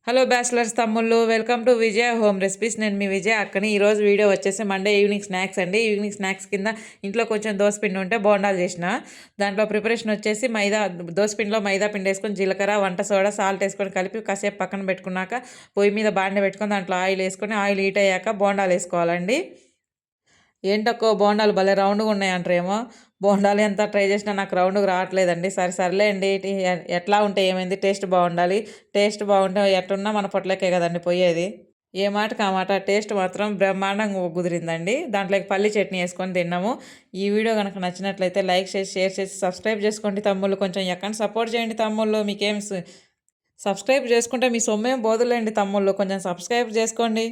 Hello bachelors తమ్ముళ్ళు, welcome to Vijaya home recipes. నేను మీ విజయ అక్కని. ఈరోజు వీడియో వచ్చేసి మండే ఈవినింగ్ స్నాక్స్ అండి. ఈవినింగ్ స్నాక్స్ కింద ఇంట్లో కొంచెం దోసపిండి ఉంటే బోండాలు చేసిన. దాంట్లో ప్రిపరేషన్ వచ్చేసి దోసపిండిలో మైదా పిండి వేసుకొని జీలకర్ర, వంట సోడా, సాల్ట్ వేసుకొని కలిపి కాసేపు పక్కన పెట్టుకున్నాక పొయ్యి మీద బాండె పెట్టుకొని దాంట్లో ఆయిల్ వేసుకొని ఆయిల్ హీట్ అయ్యాక బోండాలు వేసుకోవాలండి. ఏంటక్కో బోండాలు భలే రౌండ్గా ఉన్నాయంటారేమో. బోండాలు ఎంత ట్రై చేసినా నాకు రౌండ్గా రావట్లేదండి. సర్లేండి, ఎట్లా ఉంటే ఏమైంది, టేస్ట్ బాగుండాలి. టేస్ట్ బాగుంటే ఎట్టున్నా మన పొట్లకే కదండి పోయేది. ఏ మాటకి ఆ మాట టేస్ట్ మాత్రం బ్రహ్మాండంగా కుదిరిందండి. దాంట్లోకి పల్లి చట్నీ వేసుకొని తిన్నాము. ఈ వీడియో కనుక నచ్చినట్లయితే లైక్ చేసి, షేర్ చేసి, సబ్స్క్రైబ్ చేసుకోండి తమ్ముళ్ళు. కొంచెం ఎక్కడ సపోర్ట్ చేయండి తమ్ముళ్ళు. మీకేం సబ్స్క్రైబ్ చేసుకుంటే మీ సొమ్మేం బోదులేండి తమ్ముళ్ళు. కొంచెం సబ్స్క్రైబ్ చేసుకోండి.